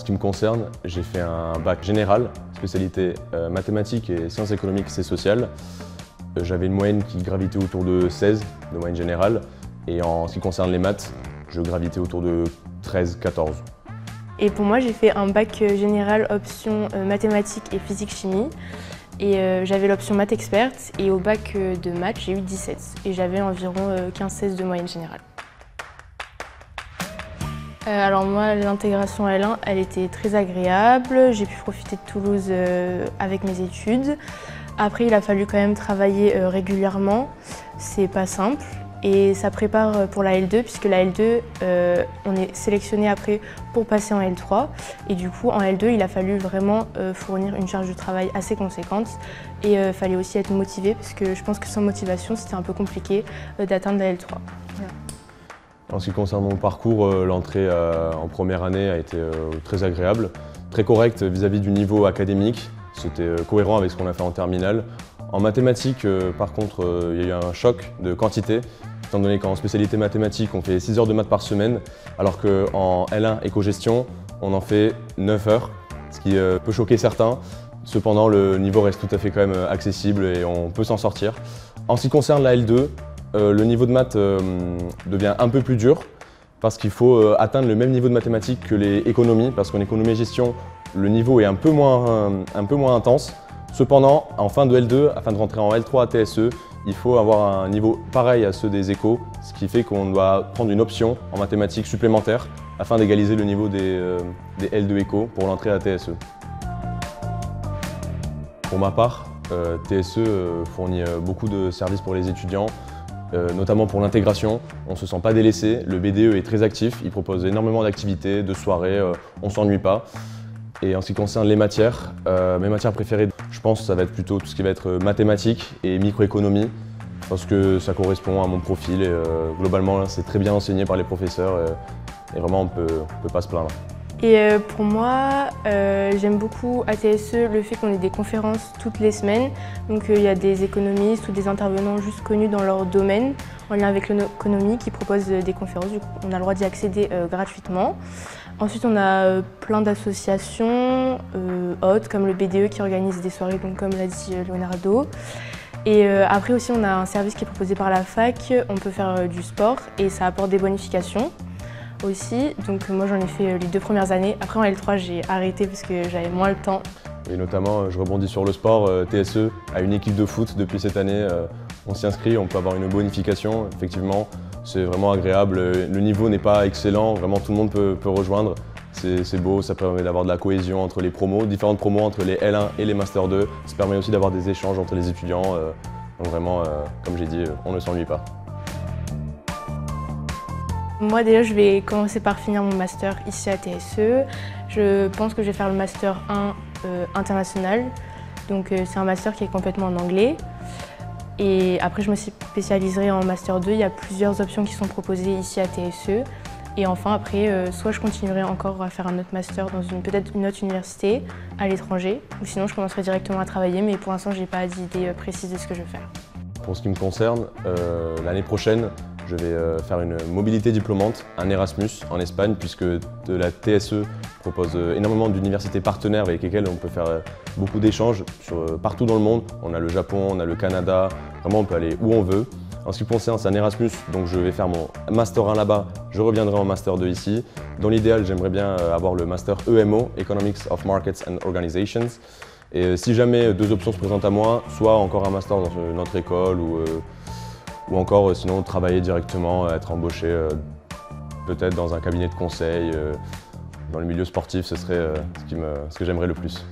ce qui me concerne, j'ai fait un bac général, spécialité mathématiques et sciences économiques et sociales. J'avais une moyenne qui gravitait autour de 16 de moyenne générale. Et en ce qui concerne les maths, je gravitais autour de 13-14. Et pour moi, j'ai fait un bac général option mathématiques et physique-chimie. Et j'avais l'option maths experte. Et au bac de maths, j'ai eu 17. Et j'avais environ 15-16 de moyenne générale. Alors moi, l'intégration L1, elle était très agréable. J'ai pu profiter de Toulouse avec mes études. Après, il a fallu quand même travailler régulièrement. C'est pas simple. Et ça prépare pour la L2, puisque la L2, on est sélectionné après pour passer en L3. Et du coup, en L2, il a fallu vraiment fournir une charge de travail assez conséquente. Et il fallait aussi être motivé, parce que je pense que sans motivation, c'était un peu compliqué d'atteindre la L3. Voilà. En ce qui concerne mon parcours, l'entrée en première année a été très agréable, très correcte vis-à-vis du niveau académique. C'était cohérent avec ce qu'on a fait en terminale. En mathématiques, par contre, il y a eu un choc de quantité, étant donné qu'en spécialité mathématiques, on fait 6 heures de maths par semaine, alors qu'en L1 éco-gestion, on en fait 9 heures, ce qui peut choquer certains. Cependant, le niveau reste tout à fait quand même accessible et on peut s'en sortir. En ce qui concerne la L2, le niveau de maths devient un peu plus dur parce qu'il faut atteindre le même niveau de mathématiques que les économies, parce qu'en économie et gestion, le niveau est un peu moins intense. Cependant, en fin de L2, afin de rentrer en L3 à TSE, il faut avoir un niveau pareil à ceux des échos, ce qui fait qu'on doit prendre une option en mathématiques supplémentaire afin d'égaliser le niveau des L2 échos pour l'entrée à TSE. Pour ma part, TSE fournit beaucoup de services pour les étudiants, notamment pour l'intégration. On ne se sent pas délaissé, le BDE est très actif, il propose énormément d'activités, de soirées, on ne s'ennuie pas. Et en ce qui concerne les matières, mes matières préférées, je pense que ça va être plutôt tout ce qui va être mathématiques et microéconomie, parce que ça correspond à mon profil et globalement c'est très bien enseigné par les professeurs et vraiment on peut pas se plaindre. Et pour moi, j'aime beaucoup à TSE le fait qu'on ait des conférences toutes les semaines. Donc il y a des économistes ou des intervenants juste connus dans leur domaine, en lien avec l'économie, qui proposent des conférences. Du coup, on a le droit d'y accéder gratuitement. Ensuite, on a plein d'associations autres, comme le BDE qui organise des soirées, donc, comme l'a dit Leonardo. Et après aussi, on a un service qui est proposé par la fac. On peut faire du sport et ça apporte des bonifications aussi. Donc moi, j'en ai fait les 2 premières années. Après, en L3, j'ai arrêté parce que j'avais moins le temps. Et notamment, je rebondis sur le sport, TSE a une équipe de foot depuis cette année. On s'y inscrit, on peut avoir une bonification. Effectivement, c'est vraiment agréable. Le niveau n'est pas excellent, vraiment tout le monde peut rejoindre. C'est beau, ça permet d'avoir de la cohésion entre les promos, différentes promos entre les L1 et les Master 2. Ça permet aussi d'avoir des échanges entre les étudiants. Donc vraiment, comme j'ai dit, on ne s'ennuie pas. Moi déjà, je vais commencer par finir mon master ici à TSE. Je pense que je vais faire le master 1 international. Donc c'est un master qui est complètement en anglais. Et après, je me spécialiserai en master 2. Il y a plusieurs options qui sont proposées ici à TSE. Et enfin, après, soit je continuerai encore à faire un autre master dans peut-être une autre université à l'étranger, ou sinon je commencerai directement à travailler, mais pour l'instant, je n'ai pas d'idée précise de ce que je veux faire. Pour ce qui me concerne, l'année prochaine, je vais faire une mobilité diplômante, un Erasmus en Espagne, puisque la TSE propose énormément d'universités partenaires avec lesquelles on peut faire beaucoup d'échanges partout dans le monde. On a le Japon, on a le Canada, vraiment on peut aller où on veut. En ce qui concerne, c'est un Erasmus, donc je vais faire mon Master 1 là-bas, je reviendrai en Master 2 ici. Dans l'idéal, j'aimerais bien avoir le Master EMO, Economics of Markets and Organizations. Et si jamais 2 options se présentent à moi, soit encore un Master dans notre école ou encore sinon travailler directement, être embauché peut-être dans un cabinet de conseil. Dans le milieu sportif, ce serait ce que j'aimerais le plus.